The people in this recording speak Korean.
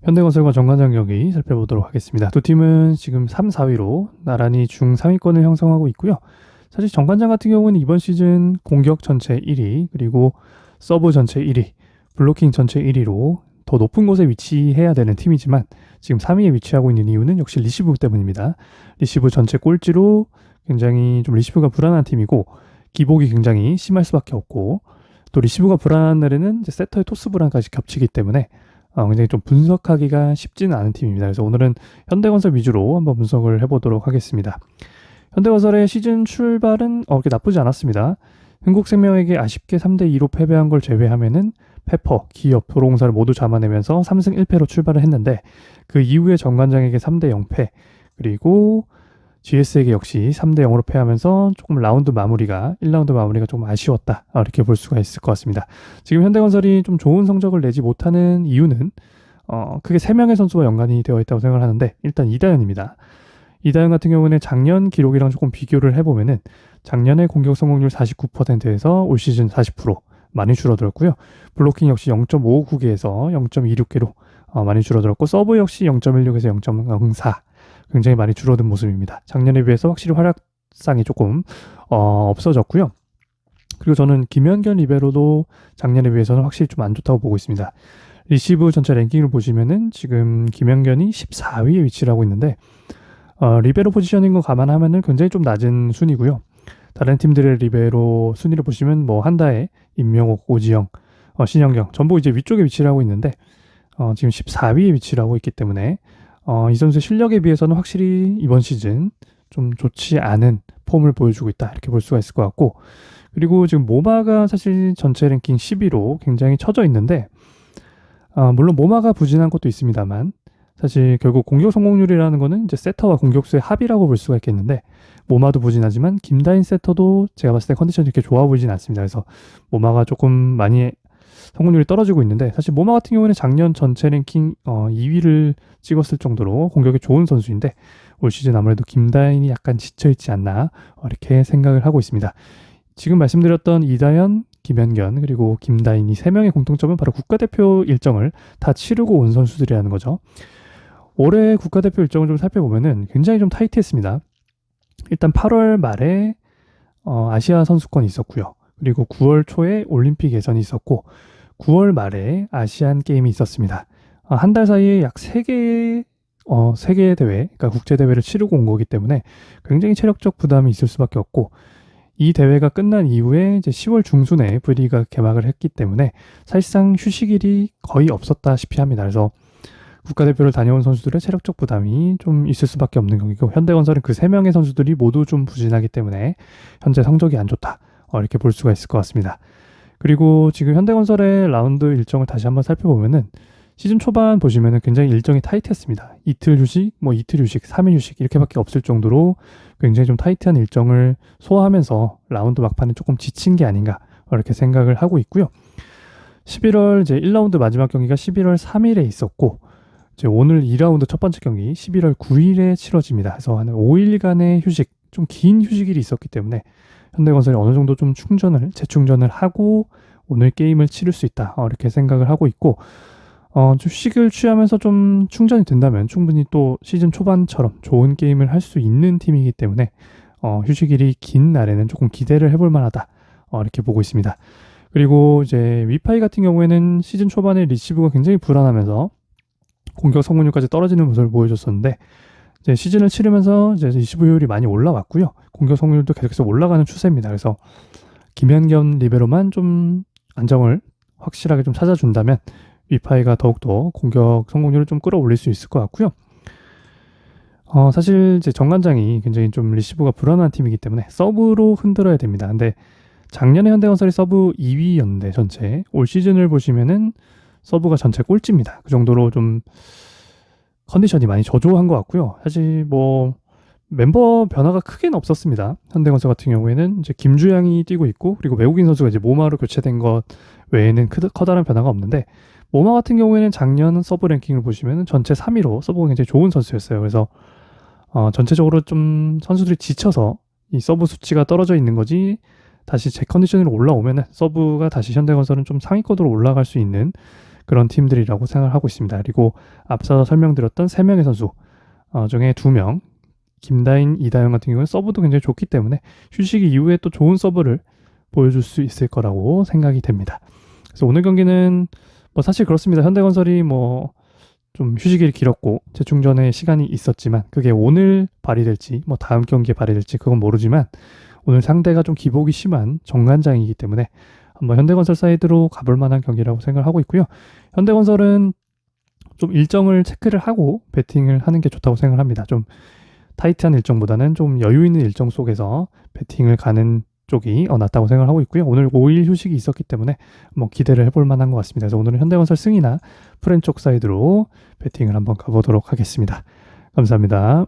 현대건설과 정관장 경기 살펴보도록 하겠습니다. 두 팀은 지금 3, 4위로 나란히 중3위권을 형성하고 있고요. 사실 정관장 같은 경우는 이번 시즌 공격 전체 1위, 그리고 서브 전체 1위, 블로킹 전체 1위로 더 높은 곳에 위치해야 되는 팀이지만 지금 3위에 위치하고 있는 이유는 역시 리시브 때문입니다. 리시브 전체 꼴찌로 굉장히 좀 리시브가 불안한 팀이고 기복이 굉장히 심할 수밖에 없고, 또 리시브가 불안한 날에는 이제 세터의 토스 불안까지 겹치기 때문에 굉장히 좀 분석하기가 쉽지는 않은 팀입니다. 그래서 오늘은 현대건설 위주로 한번 분석을 해보도록 하겠습니다. 현대건설의 시즌 출발은 그렇게 나쁘지 않았습니다. 흥국생명에게 아쉽게 3대2로 패배한 걸 제외하면은 페퍼, 기업, 도로공사를 모두 잡아내면서 3승 1패로 출발을 했는데, 그 이후에 정관장에게 3대 0패, 그리고 GS에게 역시 3대 0으로 패하면서 조금 1라운드 마무리가 좀 아쉬웠다, 이렇게 볼 수가 있을 것 같습니다. 지금 현대건설이 좀 좋은 성적을 내지 못하는 이유는 크게 3명의 선수와 연관이 되어 있다고 생각을 하는데, 일단 이다현입니다. 이다현 같은 경우는 작년 기록이랑 조금 비교를 해보면은 작년에 공격 성공률 49%에서 올 시즌 40%, 많이 줄어들었고요. 블로킹 역시 0.59개에서 0.26개로 많이 줄어들었고, 서브 역시 0.16에서 0.04, 굉장히 많이 줄어든 모습입니다. 작년에 비해서 확실히 활약상이 조금 없어졌고요. 그리고 저는 김현견 리베로도 작년에 비해서는 확실히 좀 안 좋다고 보고 있습니다. 리시브 전체 랭킹을 보시면은 지금 김현견이 14위에 위치를 하고 있는데, 리베로 포지셔닝 거 감안하면은 굉장히 좀 낮은 순위고요. 다른 팀들의 리베로 순위를 보시면 뭐 한다에 임명옥, 오지영, 신영경 전부 이제 위쪽에 위치를 하고 있는데, 지금 14위에 위치를 하고 있기 때문에 이 선수의 실력에 비해서는 확실히 이번 시즌 좀 좋지 않은 폼을 보여주고 있다, 이렇게 볼 수가 있을 것 같고, 그리고 지금 모마가 사실 전체 랭킹 10위로 굉장히 처져 있는데, 물론 모마가 부진한 것도 있습니다만 사실 결국 공격 성공률이라는 거는 이제 세터와 공격수의 합이라고 볼 수가 있겠는데, 모마도 부진하지만 김다인 세터도 제가 봤을 때 컨디션이 이렇게 좋아 보이진 않습니다. 그래서 모마가 조금 많이 성공률이 떨어지고 있는데, 사실 모마 같은 경우는 작년 전체 랭킹 2위를 찍었을 정도로 공격이 좋은 선수인데, 올 시즌 아무래도 김다인이 약간 지쳐있지 않나, 이렇게 생각을 하고 있습니다. 지금 말씀드렸던 이다현, 김현견, 그리고 김다인, 이 3명의 공통점은 바로 국가대표 일정을 다 치르고 온 선수들이라는 거죠. 올해 국가대표 일정을 좀 살펴보면은 굉장히 좀 타이트했습니다. 일단 8월 말에 아시아 선수권이 있었고요. 그리고 9월 초에 올림픽 예선이 있었고, 9월 말에 아시안 게임이 있었습니다. 한 달 사이에 약 3개의 세계 대회, 그러니까 국제 대회를 치르고 온 거기 때문에 굉장히 체력적 부담이 있을 수밖에 없고, 이 대회가 끝난 이후에 이제 10월 중순에 V리그가 개막을 했기 때문에 사실상 휴식일이 거의 없었다시피 합니다. 그래서 국가대표를 다녀온 선수들의 체력적 부담이 좀 있을 수밖에 없는 경기고, 현대건설은 그 3명의 선수들이 모두 좀 부진하기 때문에 현재 성적이 안 좋다, 이렇게 볼 수가 있을 것 같습니다. 그리고 지금 현대건설의 라운드 일정을 다시 한번 살펴보면은 시즌 초반 보시면은 굉장히 일정이 타이트했습니다. 이틀 휴식, 이틀 휴식, 3일 휴식 이렇게밖에 없을 정도로 굉장히 좀 타이트한 일정을 소화하면서 라운드 막판에 조금 지친 게 아닌가, 이렇게 생각을 하고 있고요. 11월 이제 1라운드 마지막 경기가 11월 3일에 있었고, 이제 오늘 2라운드 첫 번째 경기 11월 9일에 치러집니다. 그래서 한 5일간의 휴식, 좀 긴 휴식일이 있었기 때문에 현대건설이 어느 정도 좀 재충전을 하고 오늘 게임을 치를 수 있다, 이렇게 생각을 하고 있고, 좀 휴식을 취하면서 좀 충전이 된다면 충분히 또 시즌 초반처럼 좋은 게임을 할 수 있는 팀이기 때문에 휴식일이 긴 날에는 조금 기대를 해볼 만하다, 이렇게 보고 있습니다. 그리고 이제 위파이 같은 경우에는 시즌 초반에 리시브가 굉장히 불안하면서 공격 성공률까지 떨어지는 모습을 보여줬었는데, 이제 시즌을 치르면서 이제 리시브 효율이 많이 올라왔고요. 공격 성공률도 계속해서 올라가는 추세입니다. 그래서 김현견 리베로만 좀 안정을 확실하게 좀 찾아준다면 위파이가 더욱더 공격 성공률을 좀 끌어올릴 수 있을 것 같고요. 사실 이제 정관장이 굉장히 좀 리시브가 불안한 팀이기 때문에 서브로 흔들어야 됩니다. 근데 작년에 현대건설이 서브 2위였는데 전체, 올 시즌을 보시면은 서브가 전체 꼴찌입니다. 그 정도로 좀 컨디션이 많이 저조한 것 같고요. 사실 멤버 변화가 크게는 없었습니다. 현대건설 같은 경우에는 이제 김주양이 뛰고 있고, 그리고 외국인 선수가 이제 모마로 교체된 것 외에는 커다란 변화가 없는데, 모마 같은 경우에는 작년 서브 랭킹을 보시면 전체 3위로 서브가 굉장히 좋은 선수였어요. 그래서 전체적으로 좀 선수들이 지쳐서 이 서브 수치가 떨어져 있는 거지, 다시 제 컨디션으로 올라오면 서브가 다시 현대건설은 좀 상위권으로 올라갈 수 있는 그런 팀들이라고 생각하고 있습니다. 그리고 앞서 설명드렸던 3명의 선수 중에 2명, 김다인, 이다영 같은 경우는 서브도 굉장히 좋기 때문에 휴식 이후에 또 좋은 서브를 보여줄 수 있을 거라고 생각이 됩니다. 그래서 오늘 경기는 뭐 사실 그렇습니다. 현대건설이 뭐 좀 휴식이 길었고 재충전의 시간이 있었지만 그게 오늘 발휘될지 뭐 다음 경기에 발휘될지 그건 모르지만 오늘 상대가 좀 기복이 심한 정관장이기 때문에 한번 현대건설 사이드로 가볼 만한 경기라고 생각을 하고 있고요. 현대건설은 좀 일정을 체크를 하고 배팅을 하는 게 좋다고 생각을 합니다. 좀 타이트한 일정보다는 좀 여유 있는 일정 속에서 배팅을 가는 쪽이 낫다고 생각을 하고 있고요. 오늘 5일 휴식이 있었기 때문에 뭐 기대를 해볼 만한 것 같습니다. 그래서 오늘은 현대건설 승이나 프렌 쪽 사이드로 배팅을 한번 가보도록 하겠습니다. 감사합니다.